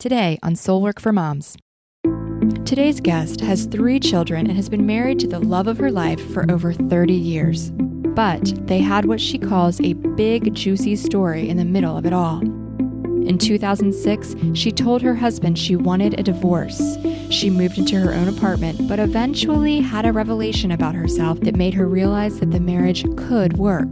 today on Soul Work for Moms. Today's guest has 3 children and has been married to the love of her life for over 30 years. But they had what she calls a big, juicy story in the middle of it all. In 2006, she told her husband she wanted a divorce. She moved into her own apartment, but eventually had a revelation about herself that made her realize that the marriage could work.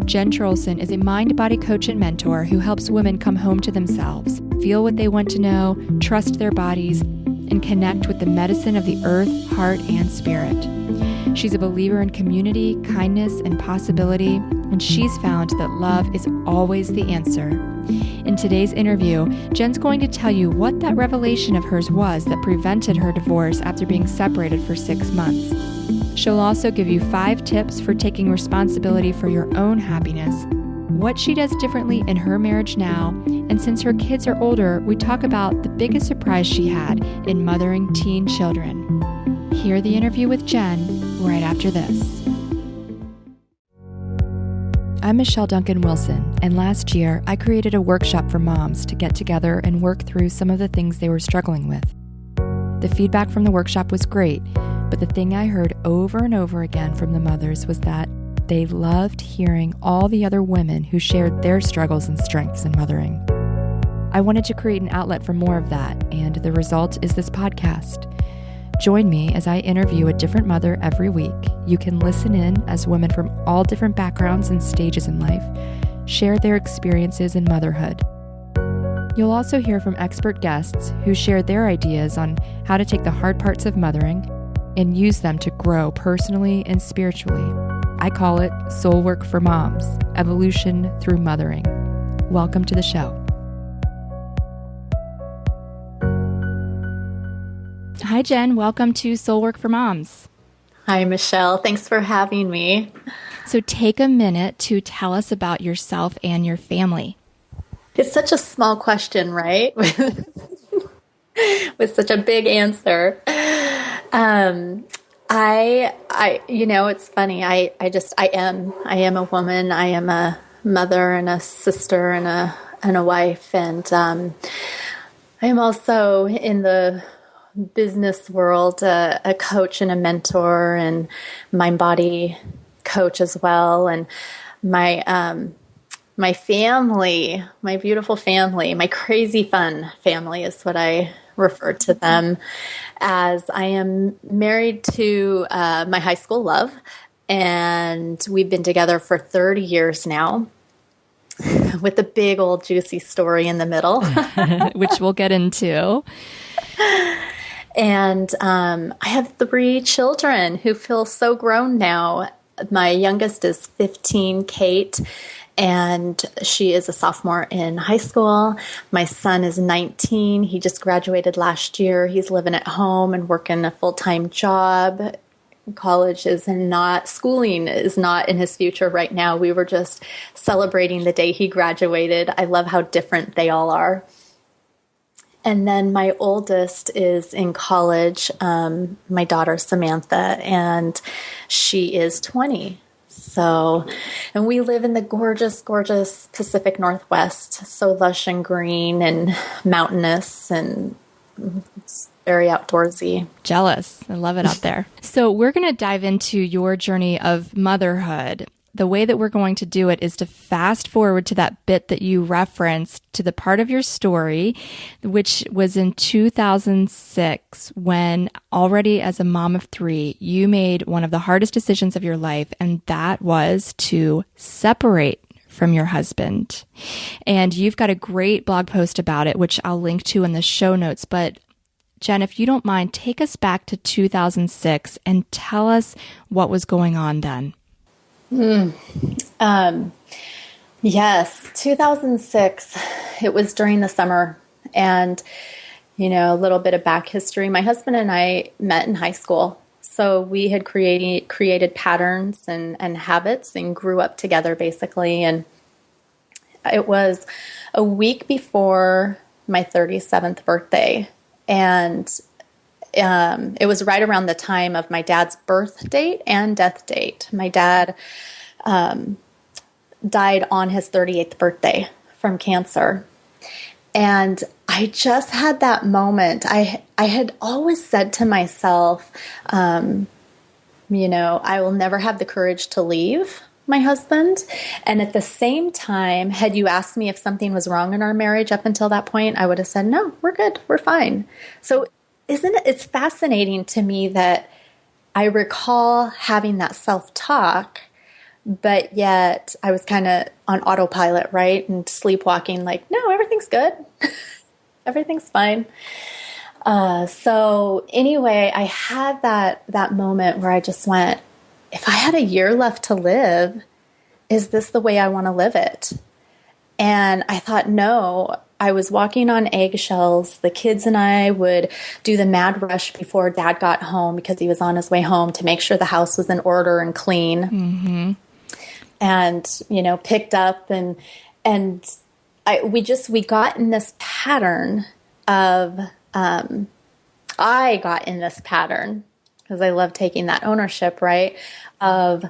Jen Trulson is a MindBody coach and mentor who helps women come home to themselves, feel what they want to know, trust their bodies, and connect with the medicine of the earth, heart, and spirit. She's a believer in community, kindness, and possibility, and she's found that love is always the answer. In today's interview, Jen's going to tell you what that revelation of hers was that prevented her divorce after being separated for 6 months. She'll also give you 5 tips for taking responsibility for your own happiness, what she does differently in her marriage now, and since her kids are older, we talk about the biggest surprise she had in mothering teen children. Hear the interview with Jen right after this. I'm Michelle Duncan-Wilson, and last year I created a workshop for moms to get together and work through some of the things they were struggling with. The feedback from the workshop was great, but the thing I heard over and over again from the mothers was that they loved hearing all the other women who shared their struggles and strengths in mothering. I wanted to create an outlet for more of that, and the result is this podcast. Join me as I interview a different mother every week. You can listen in as women from all different backgrounds and stages in life share their experiences in motherhood. You'll also hear from expert guests who share their ideas on how to take the hard parts of mothering and use them to grow personally and spiritually. I call it Soul Work for Moms, Evolution Through Mothering. Welcome to the show. Hi, Jen. Welcome to Soul Work for Moms. Hi, Michelle. Thanks for having me. So take a minute to tell us about yourself and your family. It's such a small question, right? With such a big answer. It's funny. I am a woman. I am a mother and a sister and a wife. And I am also in the business world, a coach and a mentor and MindBody coach as well. And my family, my beautiful family, my crazy fun family is what I refer to them as. I am married to my high school love, and we've been together for 30 years now with a big old juicy story in the middle. Which we'll get into. And I have 3 children who feel so grown now. My youngest is 15, Kate, and she is a sophomore in high school. My son is 19. He just graduated last year. He's living at home and working a full-time job. College is not, schooling is not in his future right now. We were just celebrating the day he graduated. I love how different they all are. And then my oldest is in college, my daughter Samantha, and she is 20. So, and we live in the gorgeous, gorgeous Pacific Northwest, so lush and green and mountainous and it's very outdoorsy. Jealous. I love it out there. So we're going to dive into your journey of motherhood. The way that we're going to do it is to fast forward to that bit that you referenced, to the part of your story, which was in 2006, when already as a mom of 3, you made one of the hardest decisions of your life, and that was to separate from your husband. And you've got a great blog post about it, which I'll link to in the show notes. But Jen, if you don't mind, take us back to 2006 and tell us what was going on then. Yes, 2006, it was during the summer, and, a little bit of back history. My husband and I met in high school, so we had created patterns and habits and grew up together basically, and it was a week before my 37th birthday, and it was right around the time of my dad's birth date and death date. My dad died on his 38th birthday from cancer. And I just had that moment. I had always said to myself, I will never have the courage to leave my husband. And at the same time, had you asked me if something was wrong in our marriage up until that point, I would have said, no, we're good. We're fine. So it's fascinating to me that I recall having that self-talk, but yet I was kind of on autopilot, right? And sleepwalking, like, no, everything's good. Everything's fine. So anyway, I had that moment where I just went, if I had a year left to live, is this the way I want to live it? And I thought, no. I was walking on eggshells. The kids and I would do the mad rush before Dad got home because he was on his way home to make sure the house was in order and clean. Mm-hmm. And, picked up and we got in this pattern of, I got in this pattern because I love taking that ownership, right? Of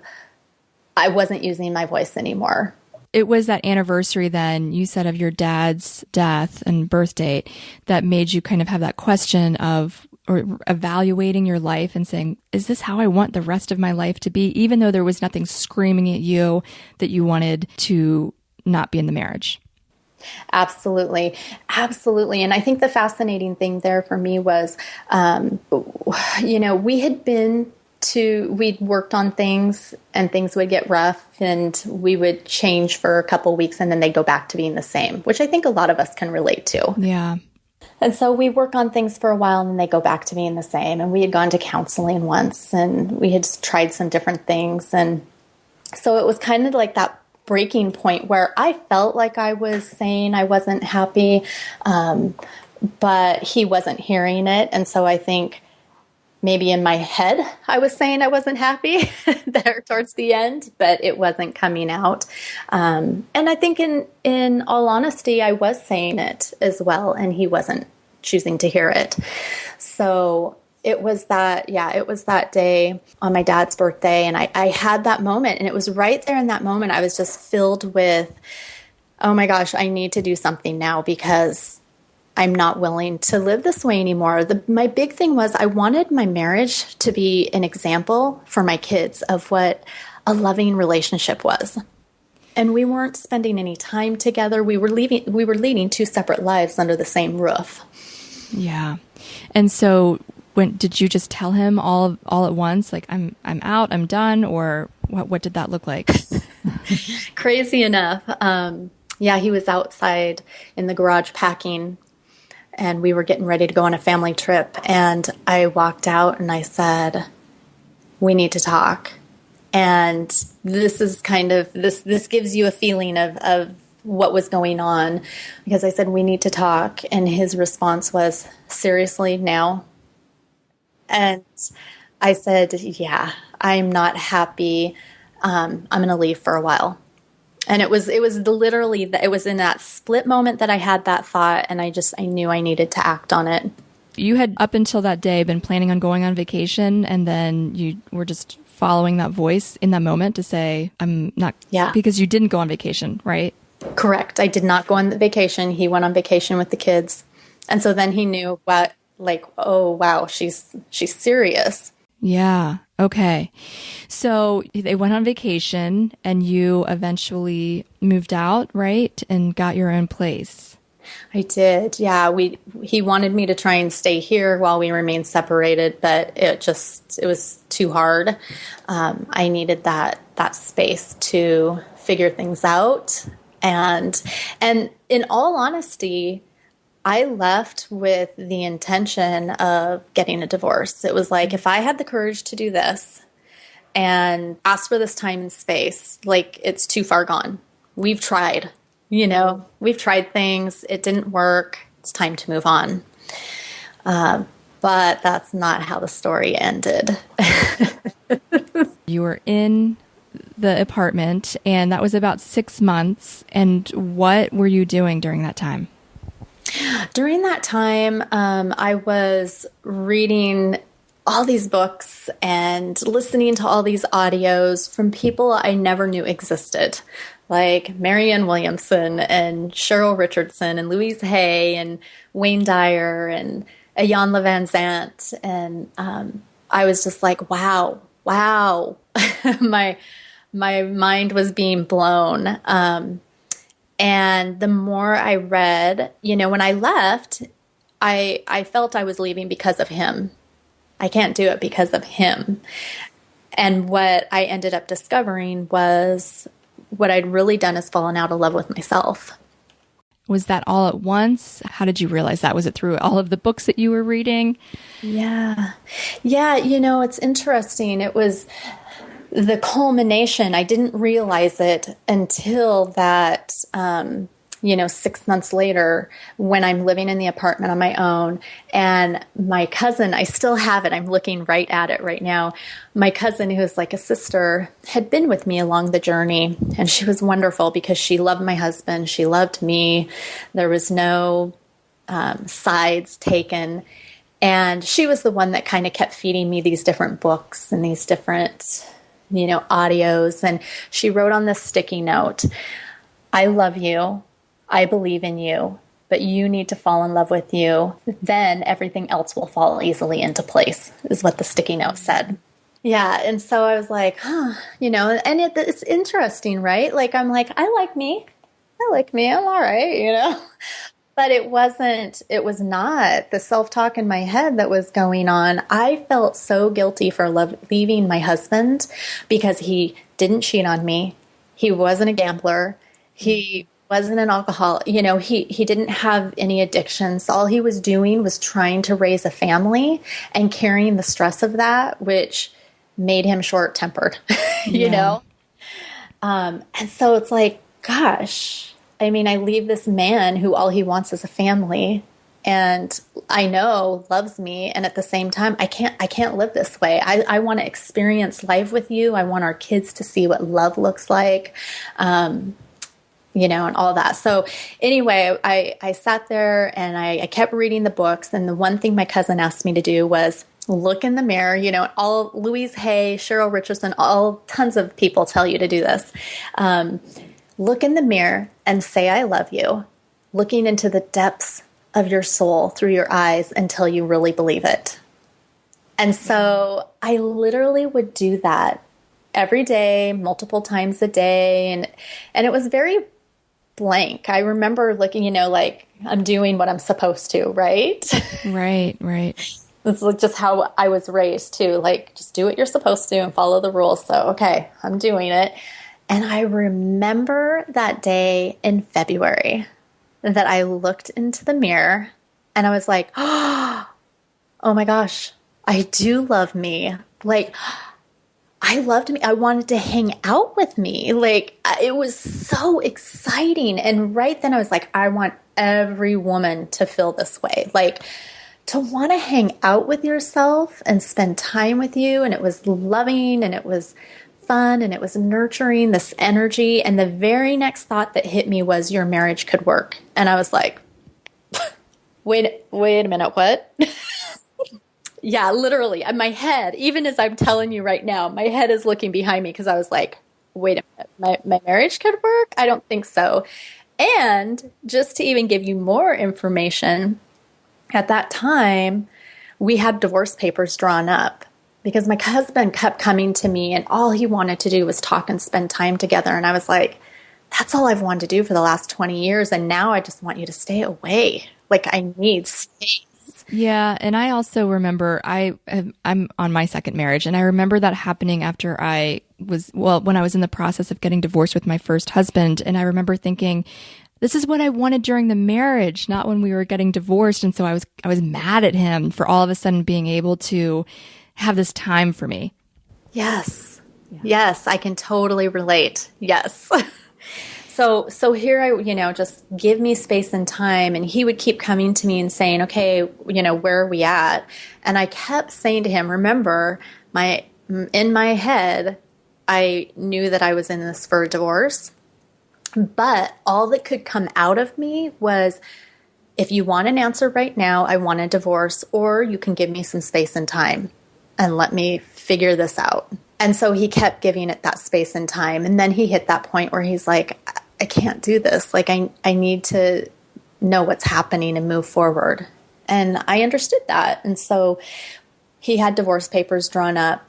I wasn't using my voice anymore. It was that anniversary then, you said, of your dad's death and birth date that made you kind of have that question of or evaluating your life and saying, is this how I want the rest of my life to be? Even though there was nothing screaming at you that you wanted to not be in the marriage. Absolutely. Absolutely. And I think the fascinating thing there for me was, we'd worked on things and things would get rough and we would change for a couple weeks and then they'd go back to being the same, which I think a lot of us can relate to. Yeah. And so we work on things for a while and then they go back to being the same. And we had gone to counseling once and we had tried some different things. And so it was kind of like that breaking point where I felt like I was saying I wasn't happy, but he wasn't hearing it. And so I think maybe in my head I was saying I wasn't happy there towards the end, but it wasn't coming out. And I think in all honesty, I was saying it as well, and he wasn't choosing to hear it. So it was that day on my dad's birthday, and I had that moment, and it was right there in that moment. I was just filled with, oh my gosh, I need to do something now because I'm not willing to live this way anymore. My big thing was I wanted my marriage to be an example for my kids of what a loving relationship was. And we weren't spending any time together. We were leading two separate lives under the same roof. Yeah. And so did you just tell him all at once, like I'm out, I'm done, or what did that look like? Crazy enough. He was outside in the garage packing, and we were getting ready to go on a family trip. And I walked out and I said, we need to talk. And this is kind of, this gives you a feeling of what was going on, because I said, we need to talk. And his response was, seriously, now? And I said, yeah, I'm not happy. I'm going to leave for a while. And it was literally, it was in that split moment that I had that thought, and I knew I needed to act on it. You had, up until that day, been planning on going on vacation, and then you were just following that voice in that moment to say, I'm not, because you didn't go on vacation, right? Correct. I did not go on the vacation. He went on vacation with the kids. And so then he knew oh, wow, she's serious. Yeah. Okay. So they went on vacation and you eventually moved out, right? And got your own place. I did. Yeah. He wanted me to try and stay here while we remained separated, but it was too hard. I needed that space to figure things out. And in all honesty, I left with the intention of getting a divorce. It was like, if I had the courage to do this and ask for this time and space, like, it's too far gone. We've tried, we've tried things. It didn't work. It's time to move on. But that's not how the story ended. You were in the apartment, and that was about 6 months. And what were you doing during that time? During that time, I was reading all these books and listening to all these audios from people I never knew existed. like Marianne Williamson and Cheryl Richardson and Louise Hay and Wayne Dyer and Ayanna Van Zant. And I was just like, wow. my mind was being blown. And the more I read, when I left, I felt I was leaving because of him. I can't do it because of him. And what I ended up discovering was what I'd really done is fallen out of love with myself. Was that all at once? How did you realize that? Was it through all of the books that you were reading? Yeah. It's interesting. It was the culmination. I didn't realize it until that, 6 months later when I'm living in the apartment on my own, and my cousin, I still have it. I'm looking right at it right now. My cousin, who is like a sister, had been with me along the journey, and she was wonderful because she loved my husband. She loved me. There was no sides taken. And she was the one that kind of kept feeding me these different books and these different, audios. And she wrote on this sticky note, I love you. I believe in you, but you need to fall in love with you. Then everything else will fall easily into place, is what the sticky note said. Yeah. And so I was like, and it's interesting, right? Like, I'm like, I like me. I'm all right, But it was not the self-talk in my head that was going on. I felt so guilty for leaving my husband because he didn't cheat on me. He wasn't a gambler. He wasn't an alcoholic. He didn't have any addictions. All he was doing was trying to raise a family and carrying the stress of that, which made him short-tempered, you know? And so it's like, gosh, I leave this man who all he wants is a family, and I know loves me. And at the same time, I can't live this way. I want to experience life with you. I want our kids to see what love looks like. And all that. So anyway, I sat there and I kept reading the books. And the one thing my cousin asked me to do was look in the mirror. All Louise Hay, Cheryl Richardson, tons of people tell you to do this. Look in the mirror and say, I love you, looking into the depths of your soul through your eyes until you really believe it. And so I literally would do that every day, multiple times a day. And it was very blank. I remember looking, like I'm doing what I'm supposed to, right? Right. It's like just how I was raised too. Like, just do what you're supposed to and follow the rules. So, okay, I'm doing it. And I remember that day in February that I looked into the mirror and I was like, oh my gosh, I do love me. Like, I loved me. I wanted to hang out with me. Like, it was so exciting. And right then I was like, I want every woman to feel this way. Like, to want to hang out with yourself and spend time with you. And it was loving and it was fun and it was nurturing, this energy. And the very next thought that hit me was, your marriage could work. And I was like, wait a minute, what? Yeah, literally. And my head, even as I'm telling you right now, my head is looking behind me because I was like, wait a minute, my marriage could work? I don't think so. And just to even give you more information, at that time, we had divorce papers drawn up because my husband kept coming to me and all he wanted to do was talk and spend time together. And I was like, that's all I've wanted to do for the last 20 years. And now I just want you to stay away. Like, I need space. Yeah. And I also remember I'm on my second marriage, and I remember that happening after when I was in the process of getting divorced with my first husband. And I remember thinking, this is what I wanted during the marriage, not when we were getting divorced. And so I was mad at him for all of a sudden being able to have this time for me. Yes. Yeah. Yes. I can totally relate. Yes. So here I, just give me space and time. And he would keep coming to me and saying, okay, where are we at? And I kept saying to him, remember, in my head, I knew that I was in this for a divorce. But all that could come out of me was, if you want an answer right now, I want a divorce, or you can give me some space and time and let me figure this out. And so he kept giving it that space and time. And then he hit that point where he's like, I can't do this. Like, I need to know what's happening and move forward. And I understood that. And so he had divorce papers drawn up.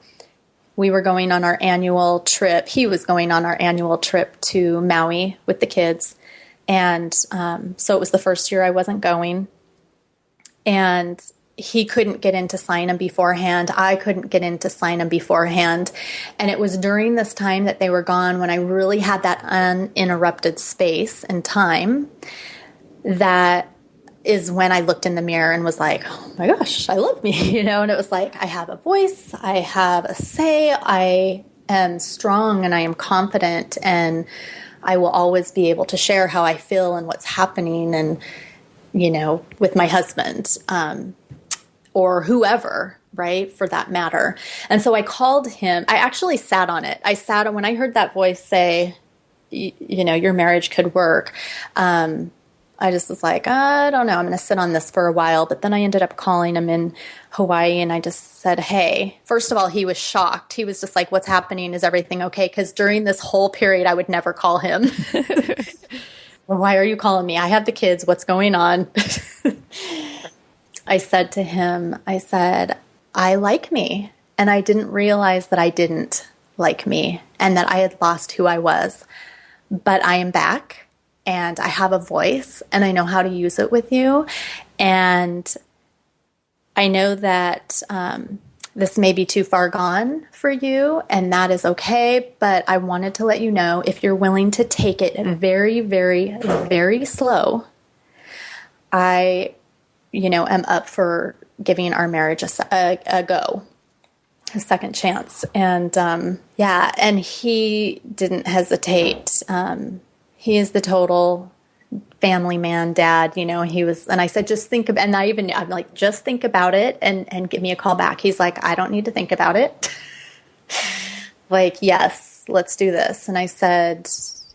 We were going on our annual trip. He was going on our annual trip to Maui with the kids. And so it was the first year I wasn't going. And he couldn't get in to sign them beforehand. I couldn't get in to sign them beforehand. And it was during this time that they were gone when I really had that uninterrupted space and time. That is when I looked in the mirror and was like, oh my gosh, I love me, you know? And it was like, I have a voice, I have a say, I am strong and I am confident, and I will always be able to share how I feel and what's happening, and, you know, with my husband, or whoever, right, for that matter. And so I called him. I actually sat on it. I sat on, when I heard that voice say, you know, your marriage could work, I just was like, I don't know, I'm going to sit on this for a while. But then I ended up calling him in Hawaii, and I just said, hey. First of all, he was shocked. He was just like, what's happening? Is everything okay? Because during this whole period, I would never call him. Well, why are you calling me? I have the kids. What's going on? I said to him, I said, I like me. And I didn't realize that I didn't like me and that I had lost who I was. But I am back. And I have a voice, and I know how to use it with you. And I know that this may be too far gone for you, and that is okay. But I wanted to let you know, if you're willing to take it very, very, very slow, I, you know, am up for giving our marriage a go, a second chance. And yeah, and he didn't hesitate. He is the total family man, dad, you know. He was, and I said, just think about, and I'm like, just think about it and give me a call back. He's like, I don't need to think about it. Like, yes, let's do this. And I said,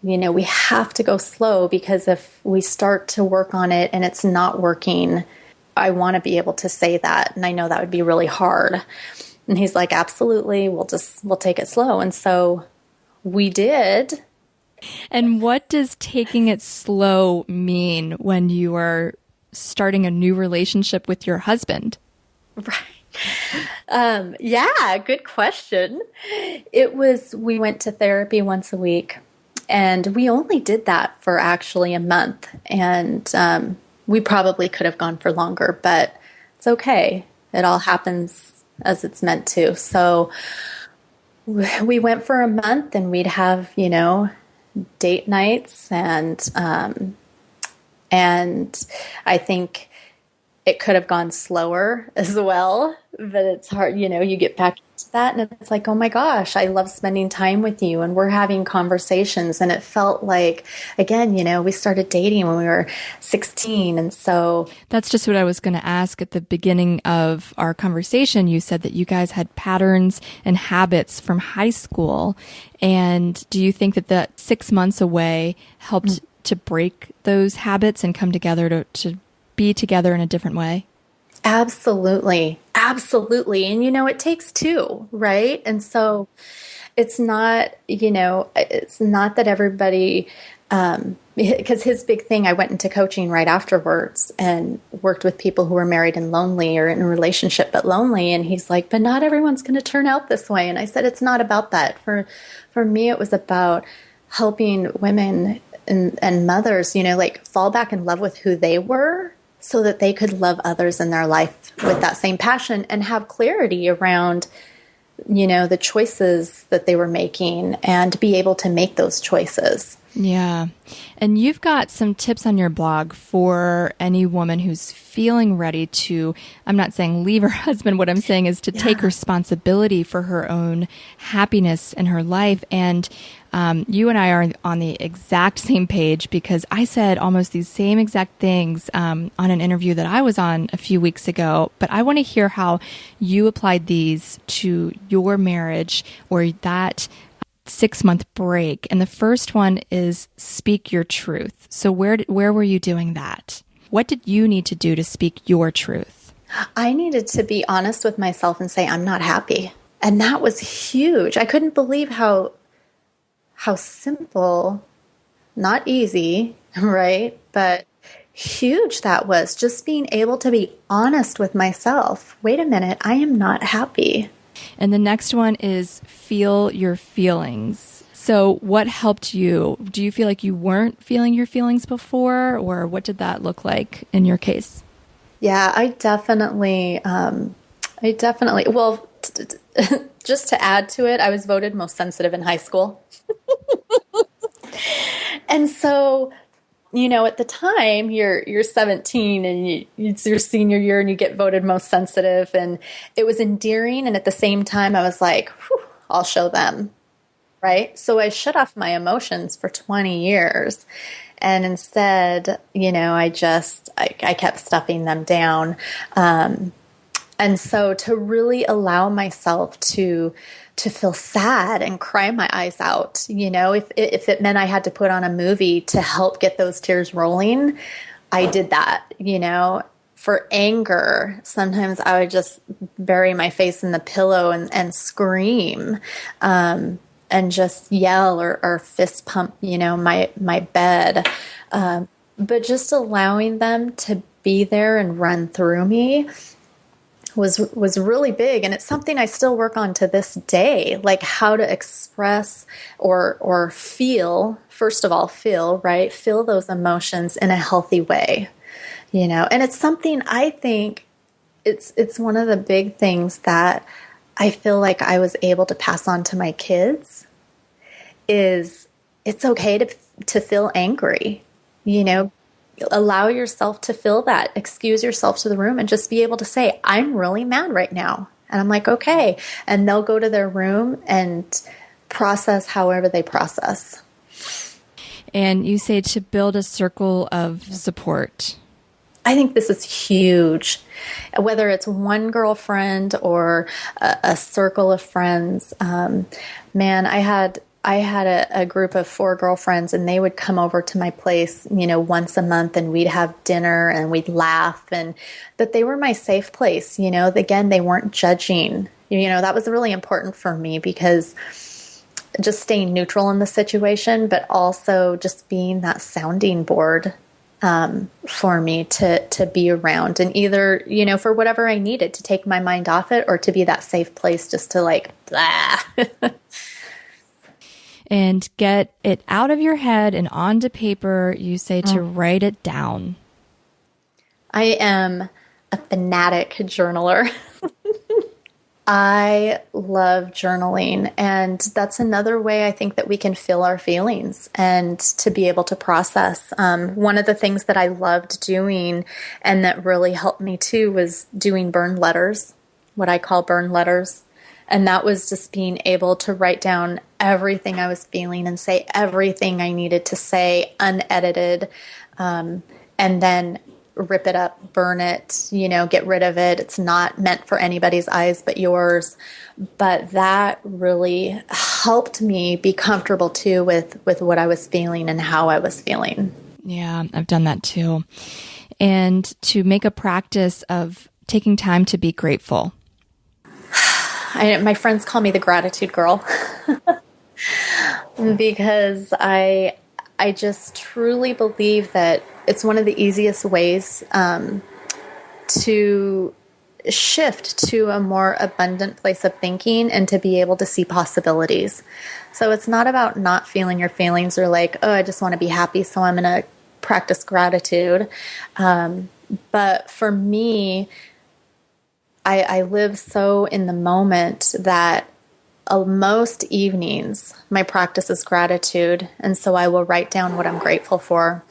you know, we have to go slow, because if we start to work on it and it's not working, I want to be able to say that. And I know that would be really hard. And he's like, absolutely, we'll take it slow. And so we did. And what does taking it slow mean when you are starting a new relationship with your husband? Right. Yeah, good question. We went to therapy once a week, and we only did that for actually a month. And we probably could have gone for longer, but it's okay. It all happens as it's meant to. So we went for a month, and we'd have, you know, date nights, and I think it could have gone slower as well, but it's hard, you know, you get back into that and it's like, oh my gosh, I love spending time with you, and we're having conversations. And it felt like, again, you know, we started dating when we were 16. And so that's just what I was going to ask at the beginning of our conversation. You said that you guys had patterns and habits from high school. And do you think that that 6 months away helped to break those habits and come together to be together in a different way? Absolutely. Absolutely. And, you know, it takes two, right? And so it's not, you know, it's not that everybody, because his big thing, I went into coaching right afterwards and worked with people who were married and lonely, or in a relationship but lonely. And he's like, but not everyone's going to turn out this way. And I said, it's not about that. For me, it was about helping women and mothers, you know, like fall back in love with who they were, so that they could love others in their life with that same passion and have clarity around, you know, the choices that they were making and be able to make those choices. Yeah. And you've got some tips on your blog for any woman who's feeling ready to, I'm not saying leave her husband. What I'm saying is to take responsibility for her own happiness in her life. And you and I are on the exact same page, because I said almost these same exact things on an interview that I was on a few weeks ago. But I want to hear how you applied these to your marriage, or that 6-month break. And the first one is speak your truth. So where were you doing that? What did you need to do to speak your truth? I needed to be honest with myself and say, I'm not happy. And that was huge. I couldn't believe how simple, not easy, right? But huge that was, just being able to be honest with myself. Wait a minute, I am not happy. And the next one is feel your feelings. So what helped you? Do you feel like you weren't feeling your feelings before, or what did that look like in your case? Yeah, I definitely, well, just to add to it, I was voted most sensitive in high school. And so, at the time you're 17 and it's your senior year and you get voted most sensitive, and it was endearing. And at the same time, I was like, I'll show them. Right. So I shut off my emotions for 20 years. And instead, I kept stuffing them down. And so to really allow myself to feel sad and cry my eyes out, if it meant I had to put on a movie to help get those tears rolling, I did that. For anger, sometimes I would just bury my face in the pillow and scream, and just yell or fist pump, my bed. But just allowing them to be there and run through me was really big. And it's something I still work on to this day, like how to express or feel, first of all, right? Feel those emotions in a healthy way, and it's something I think it's one of the big things that I feel like I was able to pass on to my kids is it's okay to feel angry, allow yourself to feel that, excuse yourself to the room and just be able to say, I'm really mad right now. And I'm like, okay. And they'll go to their room and process however they process. And you say to build a circle of support. I think this is huge, whether it's one girlfriend or a circle of friends. Man, I had a group of 4 girlfriends, and they would come over to my place, once a month, and we'd have dinner and we'd laugh, and that they were my safe place. Again, they weren't judging. That was really important for me, because just staying neutral in the situation, but also just being that sounding board for me to be around, and either, for whatever I needed to take my mind off it, or to be that safe place just to like, blah. And get it out of your head and onto paper. You say to write it down. I am a fanatic journaler. I love journaling, and that's another way I think that we can feel our feelings and to be able to process. One of the things that I loved doing and that really helped me too was doing burn letters, what I call burn letters. And that was just being able to write down everything I was feeling and say everything I needed to say, unedited, and then rip it up, burn it, get rid of it. It's not meant for anybody's eyes but yours. But that really helped me be comfortable too with what I was feeling and how I was feeling. Yeah, I've done that too. And to make a practice of taking time to be grateful. My friends call me the gratitude girl because I just truly believe that it's one of the easiest ways to shift to a more abundant place of thinking and to be able to see possibilities. So it's not about not feeling your feelings or like, oh, I just want to be happy, so I'm going to practice gratitude. But for me, I live so in the moment that most evenings my practice is gratitude. And so I will write down what I'm grateful for.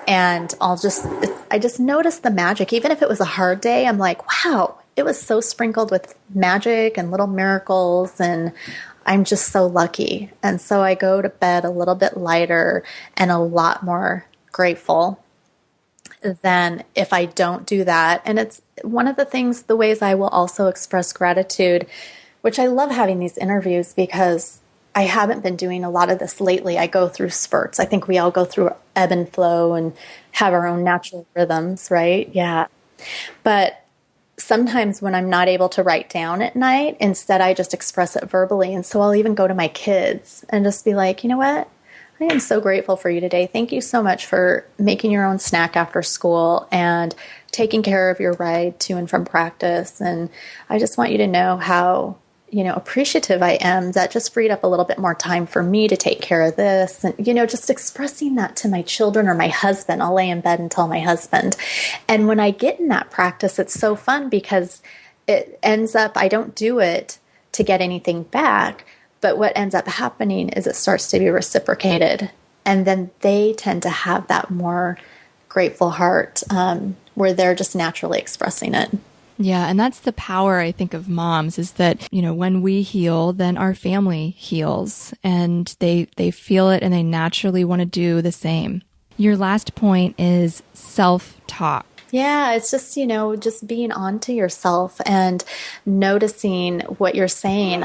And I just notice the magic. Even if it was a hard day, I'm like, wow, it was so sprinkled with magic and little miracles. And I'm just so lucky. And so I go to bed a little bit lighter and a lot more grateful than if I don't do that. And it's one of the ways I will also express gratitude, which I love having these interviews because I haven't been doing a lot of this lately. I go through spurts. I think we all go through ebb and flow and have our own natural rhythms, right? Yeah. But sometimes when I'm not able to write down at night, instead I just express it verbally. And so I'll even go to my kids and just be like, you know what? I am so grateful for you today. Thank you so much for making your own snack after school and taking care of your ride to and from practice. And I just want you to know how, appreciative I am that just freed up a little bit more time for me to take care of this. And, just expressing that to my children or my husband. I'll lay in bed and tell my husband. And when I get in that practice, it's so fun because it ends up, I don't do it to get anything back. But what ends up happening is it starts to be reciprocated. And then they tend to have that more grateful heart where they're just naturally expressing it. Yeah, and that's the power, I think, of moms is that, when we heal, then our family heals and they feel it and they naturally want to do the same. Your last point is self-talk. Yeah, it's just, just being onto yourself and noticing what you're saying.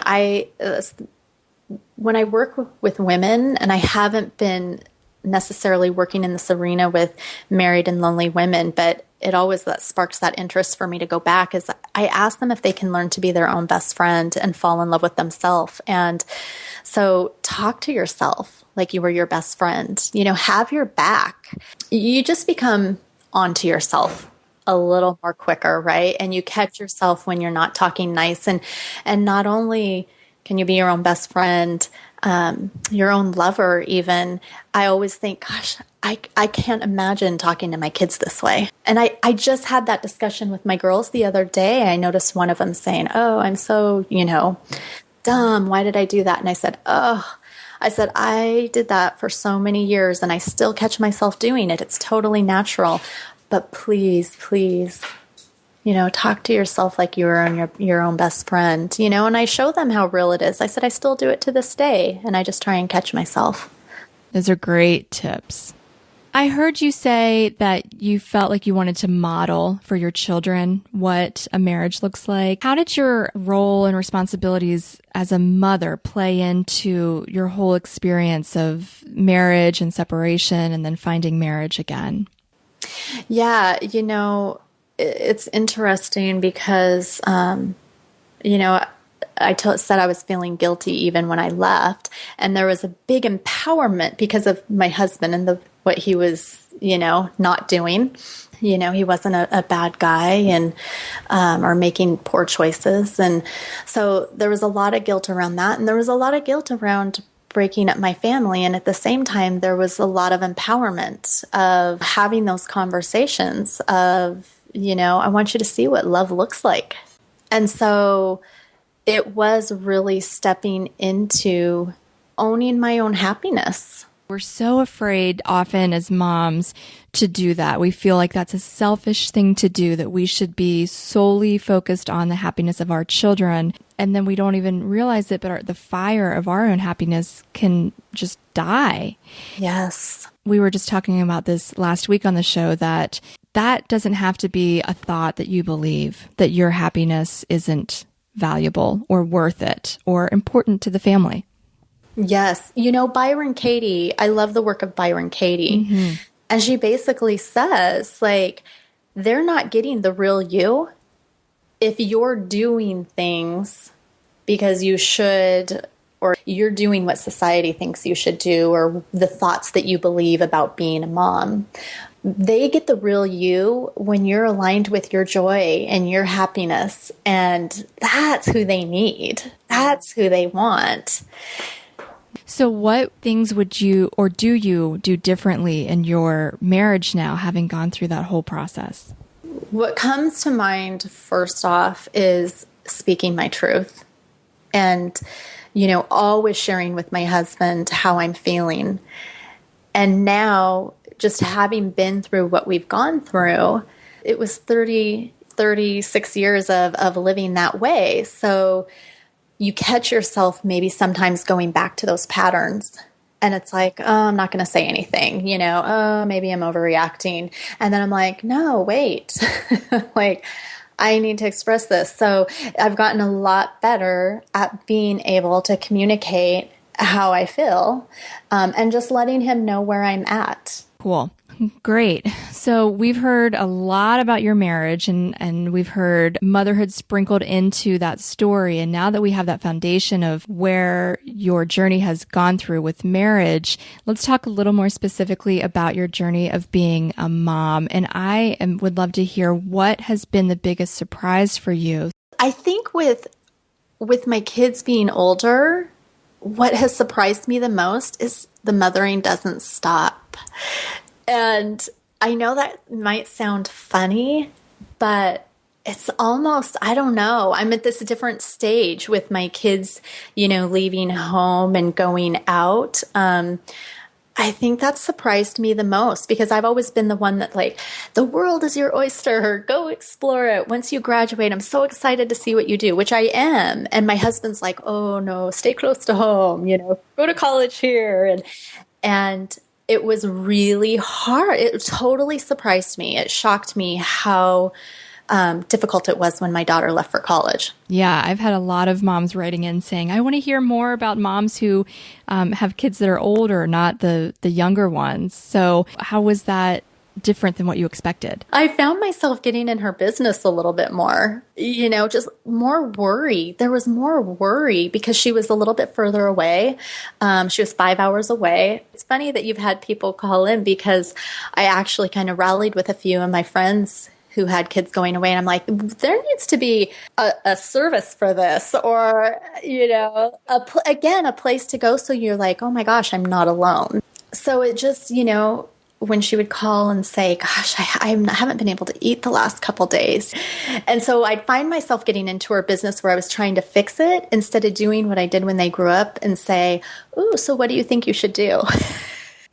When I work with women, and I haven't been necessarily working in this arena with married and lonely women, but it always that sparks that interest for me to go back, is I ask them if they can learn to be their own best friend and fall in love with themselves. And so talk to yourself like you were your best friend, have your back. You just become onto yourself a little more quicker, right? And you catch yourself when you're not talking nice. And not only can you be your own best friend, your own lover even, I always think, gosh, I can't imagine talking to my kids this way. And I just had that discussion with my girls the other day. I noticed one of them saying, oh, I'm so, dumb. Why did I do that? And I said, I did that for so many years and I still catch myself doing it. It's totally natural. But please, talk to yourself like you were your own best friend, and I show them how real it is. I said, I still do it to this day, and I just try and catch myself. Those are great tips. I heard you say that you felt like you wanted to model for your children what a marriage looks like. How did your role and responsibilities as a mother play into your whole experience of marriage and separation and then finding marriage again? Yeah, it's interesting because, I said I was feeling guilty even when I left. And there was a big empowerment because of my husband and what he was, not doing. He wasn't a bad guy and or making poor choices. And so there was a lot of guilt around that. And there was a lot of guilt around breaking up my family. And at the same time, there was a lot of empowerment of having those conversations of, I want you to see what love looks like. And so it was really stepping into owning my own happiness. We're so afraid often as moms to do that. We feel like that's a selfish thing to do, that we should be solely focused on the happiness of our children. And then we don't even realize it, but the fire of our own happiness can just die. Yes. We were just talking about this last week on the show, that doesn't have to be a thought that you believe, that your happiness isn't valuable or worth it or important to the family. Yes. Byron Katie, I love the work of Byron Katie. Mm-hmm. And she basically says, they're not getting the real you if you're doing things because you should, or you're doing what society thinks you should do, or the thoughts that you believe about being a mom. They get the real you when you're aligned with your joy and your happiness. And that's who they need. That's who they want. So what things would you, or do you do differently in your marriage now, having gone through that whole process? What comes to mind first off is speaking my truth and, always sharing with my husband how I'm feeling. And now, just having been through what we've gone through, it was 36 years of living that way. So you catch yourself maybe sometimes going back to those patterns. And it's like, oh, I'm not going to say anything, oh, maybe I'm overreacting. And then I'm like, no, wait, I need to express this. So I've gotten a lot better at being able to communicate how I feel and just letting him know where I'm at. Cool. Great. So we've heard a lot about your marriage and we've heard motherhood sprinkled into that story. And now that we have that foundation of where your journey has gone through with marriage, let's talk a little more specifically about your journey of being a mom. And would love to hear what has been the biggest surprise for you. I think with my kids being older, what has surprised me the most is the mothering doesn't stop. And I know that might sound funny, but it's almost, I don't know. I'm at this different stage with my kids, leaving home and going out. I think that surprised me the most because I've always been the one that the world is your oyster. Go explore it. Once you graduate, I'm so excited to see what you do, which I am. And my husband's like, oh no, stay close to home, go to college here. And it was really hard. It totally surprised me. It shocked me how difficult it was when my daughter left for college. Yeah, I've had a lot of moms writing in saying, I want to hear more about moms who have kids that are older, not the younger ones. So how was that different than what you expected? I found myself getting in her business a little bit more, just more worry. There was more worry because she was a little bit further away. She was 5 hours away. It's funny that you've had people call in because I actually kind of rallied with a few of my friends who had kids going away. And I'm like, there needs to be a service for this or, a place to go. So you're like, oh my gosh, I'm not alone. So it just, when she would call and say, gosh, I haven't been able to eat the last couple days. And so I'd find myself getting into her business where I was trying to fix it instead of doing what I did when they grew up and say, ooh, so what do you think you should do?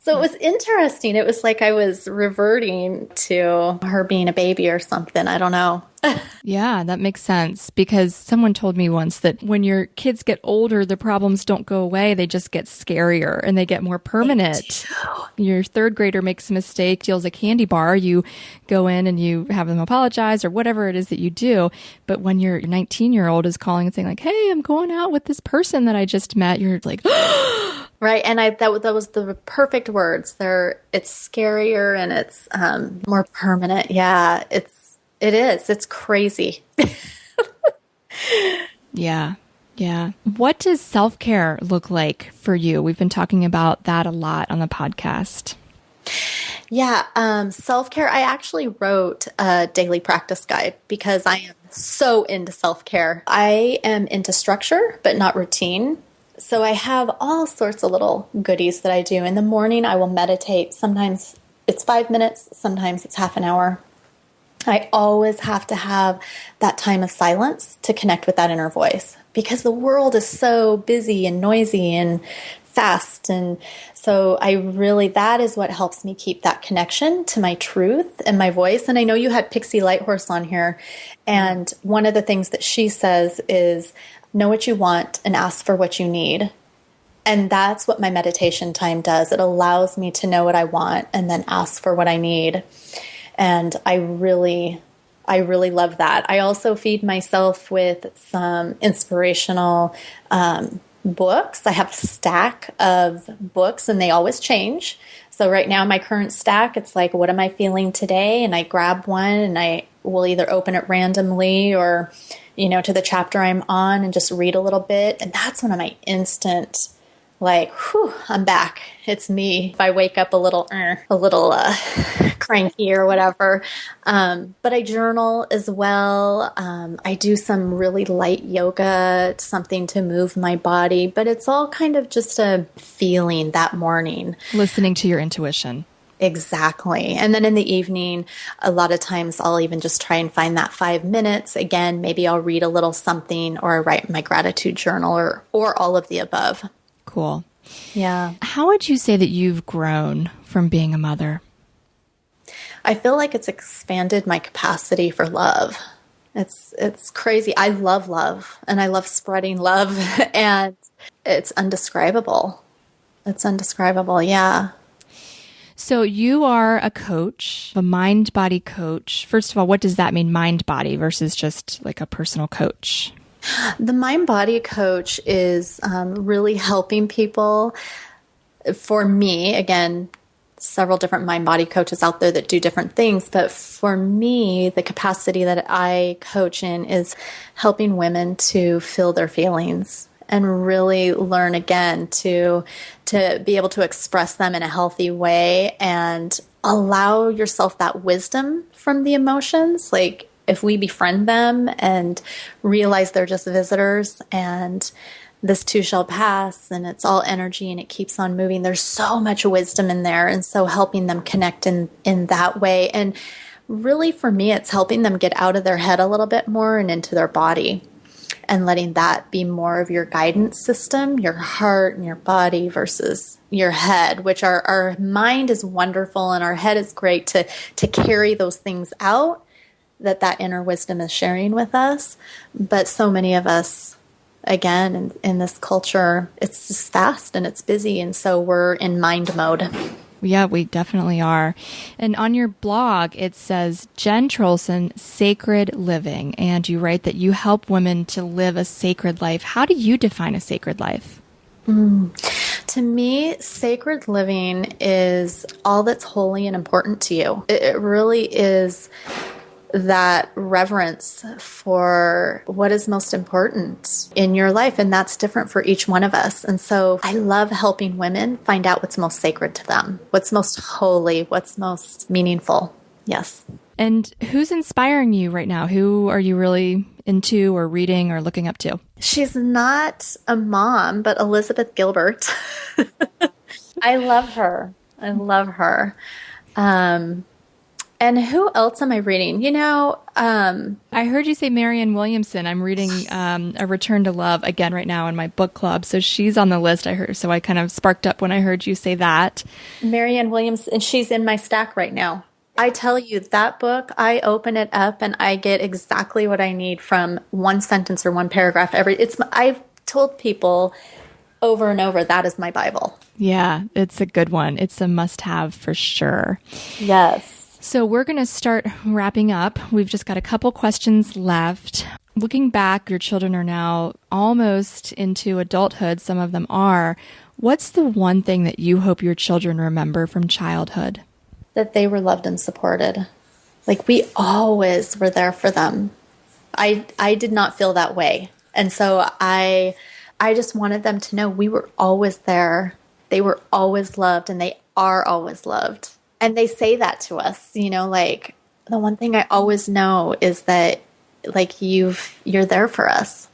So it was interesting. It was like I was reverting to her being a baby or something. I don't know. Yeah, that makes sense because someone told me once that when your kids get older, the problems don't go away. They just get scarier and they get more permanent. Your third grader makes a mistake, steals a candy bar. You go in and you have them apologize or whatever it is that you do. But when your 19-year-old is calling and saying like, hey, I'm going out with this person that I just met, you're like, right. And that was the perfect words. It's scarier and it's more permanent. Yeah, it is. It's crazy. Yeah. Yeah. What does self-care look like for you? We've been talking about that a lot on the podcast. Yeah. Self-care. I actually wrote a daily practice guide because I am so into self-care. I am into structure, but not routine. So I have all sorts of little goodies that I do. In the morning, I will meditate. Sometimes it's 5 minutes. Sometimes it's half an hour. I always have to have that time of silence to connect with that inner voice because the world is so busy and noisy and fast. And so that is what helps me keep that connection to my truth and my voice. And I know you had Pixie Lighthorse on here. And one of the things that she says is know what you want and ask for what you need. And that's what my meditation time does. It allows me to know what I want and then ask for what I need. And I really love that. I also feed myself with some inspirational books. I have a stack of books and they always change. So right now, my current stack, it's like, what am I feeling today? And I grab one and I will either open it randomly or, to the chapter I'm on and just read a little bit. And that's one of my instant, whew, I'm back. It's me. If I wake up a little cranky or whatever. But I journal as well. I do some really light yoga, something to move my body, but it's all kind of just a feeling that morning. Listening to your intuition. Exactly. And then in the evening, a lot of times I'll even just try and find that 5 minutes. Again, maybe I'll read a little something or write my gratitude journal or all of the above. Cool. Yeah. How would you say that you've grown from being a mother? I feel like it's expanded my capacity for love. It's crazy. I love love and I love spreading love and it's undescribable. It's undescribable. Yeah. So you are a coach, a mind-body coach. First of all, what does that mean, mind-body versus just like a personal coach? The MindBody coach is really helping people. For me, again, several different mind body coaches out there that do different things. But for me, the capacity that I coach in is helping women to feel their feelings and really learn again to be able to express them in a healthy way and allow yourself that wisdom from the emotions. Like if we befriend them and realize they're just visitors and this too shall pass and it's all energy and it keeps on moving, there's so much wisdom in there. And so helping them connect in that way. And really for me, it's helping them get out of their head a little bit more and into their body and letting that be more of your guidance system, your heart and your body versus your head, which our mind is wonderful and our head is great to carry those things out that inner wisdom is sharing with us. But so many of us, again, in this culture, it's just fast and it's busy. And so we're in mind mode. Yeah, we definitely are. And on your blog, it says, Jen Trulson, Sacred Living. And you write that you help women to live a sacred life. How do you define a sacred life? To me, sacred living is all that's holy and important to you. It really is that reverence for what is most important in your life. And that's different for each one of us. And so I love helping women find out what's most sacred to them, what's most holy, what's most meaningful. Yes. And who's inspiring you right now? Who are you really into or reading or looking up to? She's not a mom, but Elizabeth Gilbert. I love her. I love her. And who else am I reading? I heard you say Marianne Williamson. I'm reading A Return to Love again right now in my book club. So she's on the list, I heard. So I kind of sparked up when I heard you say that. Marianne Williamson, and she's in my stack right now. I tell you, that book, I open it up and I get exactly what I need from one sentence or one paragraph. I've told people over and over, that is my Bible. Yeah, it's a good one. It's a must-have for sure. Yes. So we're going to start wrapping up. We've just got a couple questions left. Looking back, your children are now almost into adulthood. Some of them are. What's the one thing that you hope your children remember from childhood? That they were loved and supported. Like we always were there for them. I did not feel that way. And so I just wanted them to know we were always there. They were always loved and they are always loved. And they say that to us, like the one thing I always know is that like you're there for us.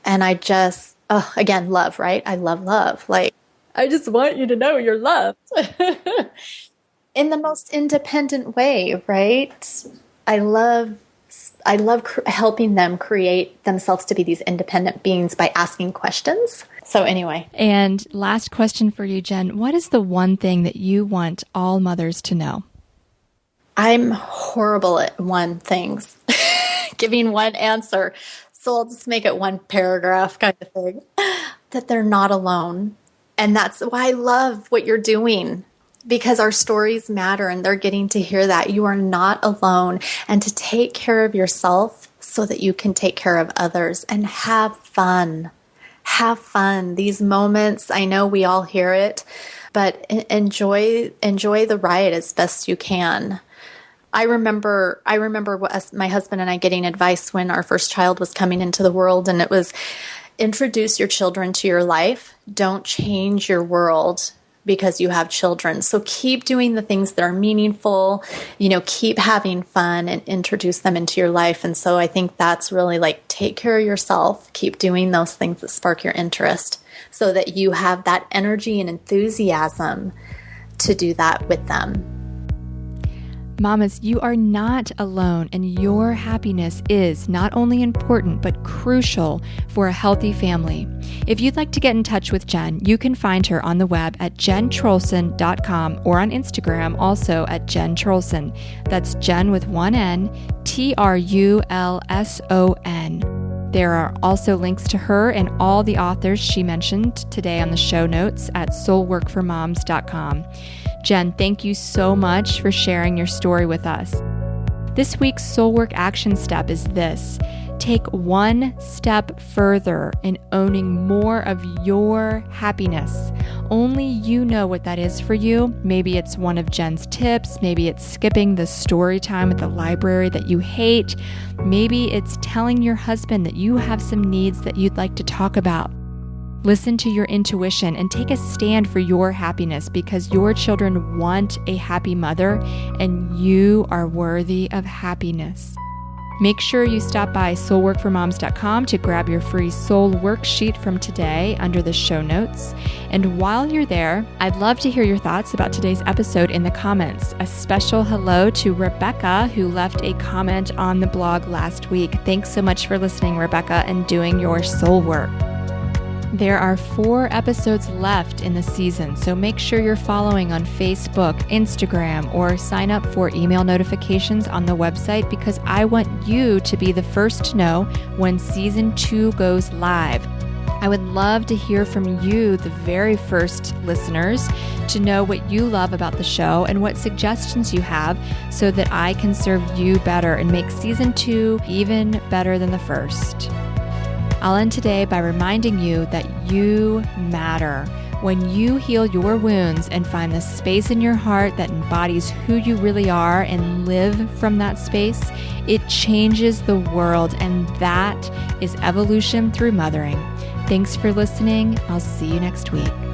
And I just, again, love, right? I love love. Like, I just want you to know you're loved in the most independent way, right? I love helping them create themselves to be these independent beings by asking questions. So anyway. And last question for you, Jen. What is the one thing that you want all mothers to know? I'm horrible at things, giving one answer. So I'll just make it one paragraph kind of thing. That they're not alone. And that's why I love what you're doing. Because our stories matter and they're getting to hear that you are not alone and to take care of yourself so that you can take care of others and have fun. Have fun. These moments, I know we all hear it, but enjoy the ride as best you can. I remember my husband and I getting advice when our first child was coming into the world, and it was introduce your children to your life. Don't change your world because you have children. So keep doing the things that are meaningful, keep having fun and introduce them into your life. And so I think that's really like take care of yourself, keep doing those things that spark your interest so that you have that energy and enthusiasm to do that with them. Mamas, you are not alone, and your happiness is not only important, but crucial for a healthy family. If you'd like to get in touch with Jen, you can find her on the web at jentrulson.com or on Instagram also at Jen Trulson. That's Jen with one N, Trulson. There are also links to her and all the authors she mentioned today on the show notes at soulworkformoms.com. Jen, thank you so much for sharing your story with us. This week's Soul Work action step is this. Take one step further in owning more of your happiness. Only you know what that is for you. Maybe it's one of Jen's tips. Maybe it's skipping the story time at the library that you hate. Maybe it's telling your husband that you have some needs that you'd like to talk about. Listen to your intuition and take a stand for your happiness, because your children want a happy mother and you are worthy of happiness. Make sure you stop by soulworkformoms.com to grab your free soul worksheet from today under the show notes. And while you're there, I'd love to hear your thoughts about today's episode in the comments. A special hello to Rebecca, who left a comment on the blog last week. Thanks so much for listening, Rebecca, and doing your soul work. There are 4 episodes left in the season, so make sure you're following on Facebook, Instagram, or sign up for email notifications on the website, because I want you to be the first to know when season 2 goes live. I would love to hear from you, the very first listeners, to know what you love about the show and what suggestions you have so that I can serve you better and make season 2 even better than the first. I'll end today by reminding you that you matter. When you heal your wounds and find the space in your heart that embodies who you really are and live from that space, it changes the world, and that is evolution through mothering. Thanks for listening. I'll see you next week.